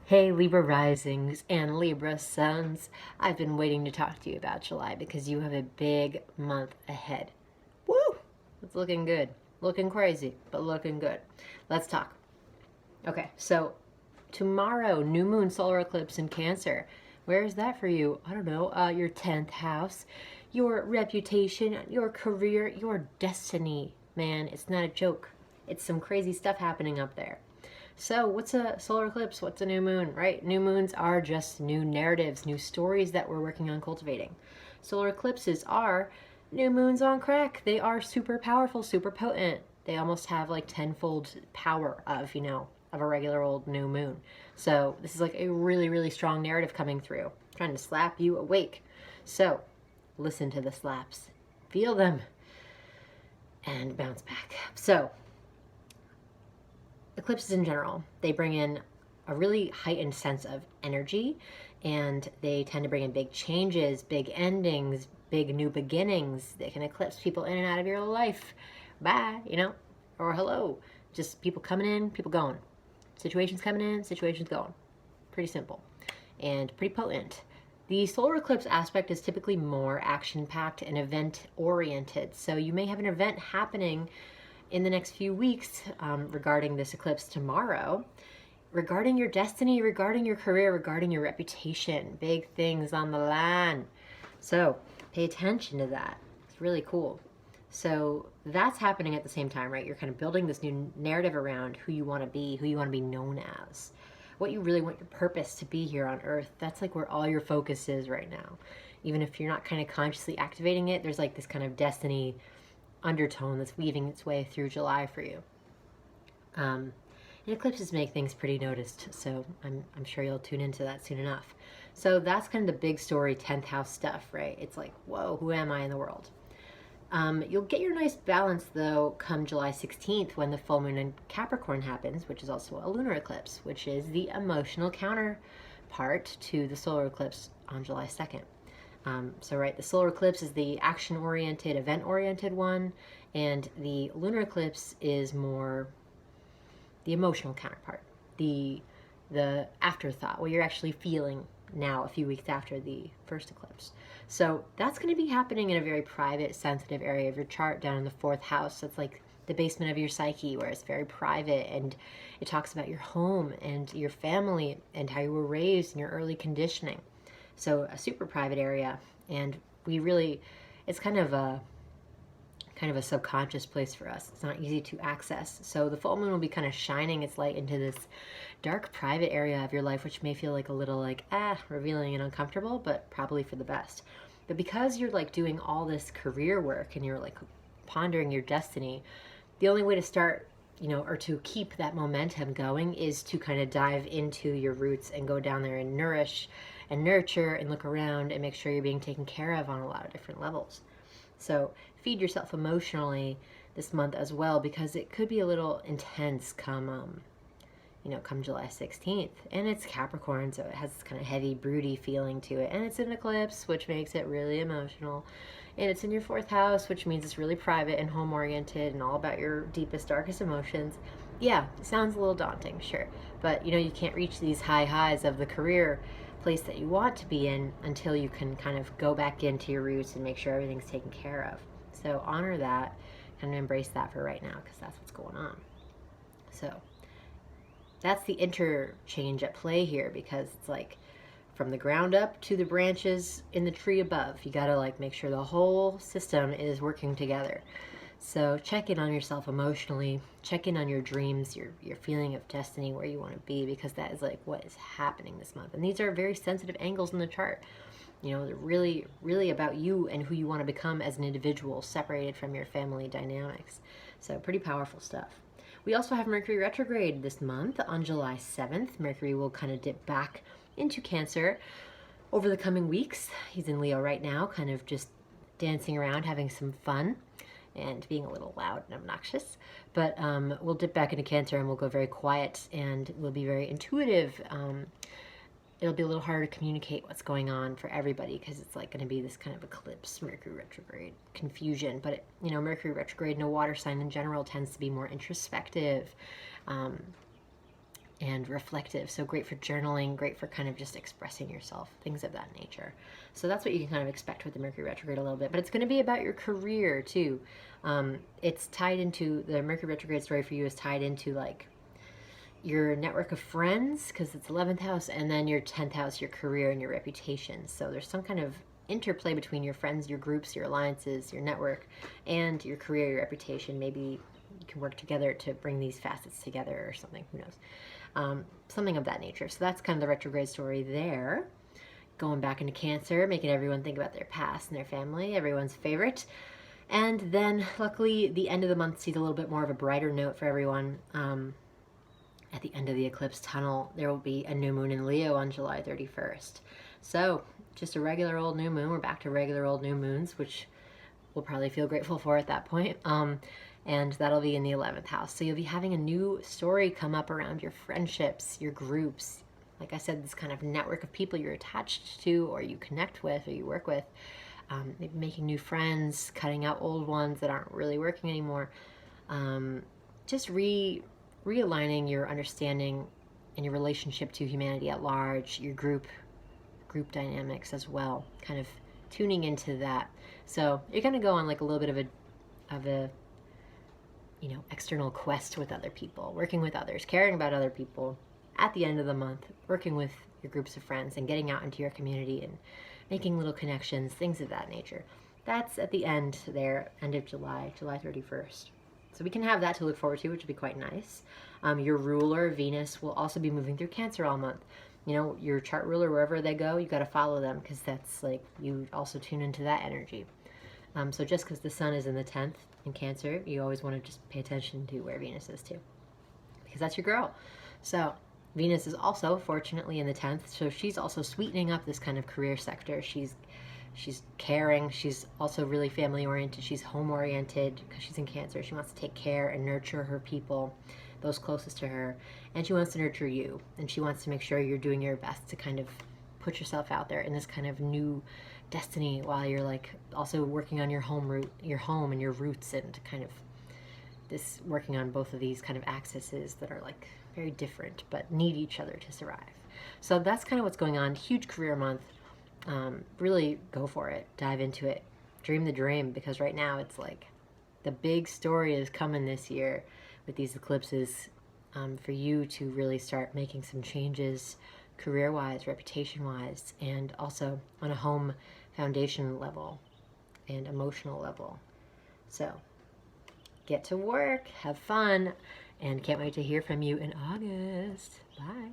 Hey Libra risings and Libra suns. I've been waiting to talk to you about July because you have a big month ahead. Woo! It's looking good. Looking crazy, but looking good. Let's talk. Okay, so tomorrow, new moon solar eclipse in Cancer. Where is that for you? I don't know. Your 10th house, your reputation, your career, your destiny. Man, it's not a joke. It's some crazy stuff happening up there. So, what's a solar eclipse? What's a new moon, right? New moons are just new narratives, new stories that we're working on cultivating. Solar eclipses are new moons on crack. They are super powerful, super potent. They almost have like tenfold power of a regular old new moon. So, this is like a really, really strong narrative coming through, trying to slap you awake. So, listen to the slaps, feel them, and bounce back. So, eclipses in general, they bring in a really heightened sense of energy, and they tend to bring in big changes, big endings, big new beginnings. They can eclipse people in and out of your life. Bye, or hello. Just people coming in, people going. Situations coming in, situations going. Pretty simple and pretty potent. The solar eclipse aspect is typically more action-packed and event-oriented. So you may have an event happening in the next few weeks regarding this eclipse tomorrow, regarding your destiny, regarding your career, regarding your reputation. Big things on the line. So pay attention to that. It's really cool. So that's happening at the same time, right? You're kind of building this new narrative around who you want to be, who you want to be known as, what you really want your purpose to be here on Earth. That's like where all your focus is right now. Even if you're not kind of consciously activating it, there's like this kind of destiny undertone that's weaving its way through July for you. And eclipses make things pretty noticed, so I'm sure you'll tune into that soon enough. So that's kind of the big story, 10th house stuff, right? It's like, whoa, who am I in the world? You'll get your nice balance, though, come July 16th when the full moon in Capricorn happens, which is also a lunar eclipse, which is the emotional counterpart to the solar eclipse on July 2nd. Right, the solar eclipse is the action-oriented, event-oriented one, and the lunar eclipse is more the emotional counterpart, the afterthought, what you're actually feeling now a few weeks after the first eclipse. So that's going to be happening in a very private, sensitive area of your chart down in the 4th house. That's like the basement of your psyche, where it's very private, and it talks about your home and your family and how you were raised and your early conditioning. So a super private area, and it's kind of a subconscious place for us. It's not easy to access. So the full moon will be kind of shining its light into this dark private area of your life, which may feel like a little revealing and uncomfortable, but probably for the best. But because you're like doing all this career work and you're like pondering your destiny, the only way to start, or to keep that momentum going is to kind of dive into your roots and go down there and nourish and nurture and look around and make sure you're being taken care of on a lot of different levels. So feed yourself emotionally this month as well, because it could be a little intense come July 16th. And it's Capricorn, so it has this kind of heavy, broody feeling to it. And it's an eclipse, which makes it really emotional. And it's in your 4th house, which means it's really private and home-oriented and all about your deepest, darkest emotions. Yeah, it sounds a little daunting, sure. But, you can't reach these high highs of the career place that you want to be in until you can kind of go back into your roots and make sure everything's taken care of. So honor that, kind of embrace that for right now, because that's what's going on. So that's the interchange at play here, because it's like from the ground up to the branches in the tree above. You got to like make sure the whole system is working together. So check in on yourself emotionally, check in on your dreams, your feeling of destiny, where you want to be, because that is like what is happening this month. And these are very sensitive angles in the chart. They're really, really about you and who you want to become as an individual, separated from your family dynamics. So pretty powerful stuff. We also have Mercury retrograde this month on July 7th. Mercury will kind of dip back into Cancer over the coming weeks. He's in Leo right now, kind of just dancing around, having some fun, and being a little loud and obnoxious. But we'll dip back into Cancer and we'll go very quiet, and we'll be very intuitive. It'll be a little harder to communicate what's going on for everybody, because it's like going to be this kind of eclipse, Mercury retrograde, confusion. But Mercury retrograde in a water sign in general tends to be more introspective, and reflective. So great for journaling, great for kind of just expressing yourself, things of that nature. So that's what you can kind of expect with the Mercury retrograde a little bit. But it's going to be about your career too. It's tied into, the Mercury retrograde story for you is tied into like your network of friends, because it's 11th house, and then your 10th house, your career and your reputation. So there's some kind of interplay between your friends, your groups, your alliances, your network, and your career, your reputation. Maybe you can work together to bring these facets together or something, who knows. Something of that nature. So that's kind of the retrograde story there. Going back into Cancer, making everyone think about their past and their family, everyone's favorite. And then luckily the end of the month sees a little bit more of a brighter note for everyone. At the end of the eclipse tunnel, there will be a new moon in Leo on July 31st. So just a regular old new moon. We're back to regular old new moons, which we'll probably feel grateful for at that point. And that'll be in the 11th house. So you'll be having a new story come up around your friendships, your groups. Like I said, this kind of network of people you're attached to or you connect with or you work with. Maybe making new friends, cutting out old ones that aren't really working anymore. Just realigning your understanding and your relationship to humanity at large, your group dynamics as well, kind of tuning into that. So you're going to go on like a little bit of a external quest with other people, working with others, caring about other people at the end of the month, working with your groups of friends and getting out into your community and making little connections, things of that nature. That's at the end there, end of July 31st. So we can have that to look forward to, which would be quite nice. Your ruler, Venus, will also be moving through Cancer all month. Your chart ruler, wherever they go, you got to follow them, because that's like, you also tune into that energy. So just because the sun is in the 10th in Cancer, you always want to just pay attention to where Venus is too, because that's your girl. So Venus is also fortunately in the 10th, so she's also sweetening up this kind of career sector. She's caring. She's also really family oriented. She's home oriented because she's in Cancer. She wants to take care and nurture her people, those closest to her, and she wants to nurture you, and she wants to make sure you're doing your best to kind of put yourself out there in this kind of new destiny while you're like also working on your home and your roots, and kind of this working on both of these kind of axes that are like very different but need each other to survive. So that's kind of what's going on. Huge career month. Really go for it, dive into it, dream the dream, because right now it's like the big story is coming this year with these eclipses, for you to really start making some changes career-wise, reputation-wise, and also on a home foundation level and emotional level. So get to work, have fun, and can't wait to hear from you in August. Bye.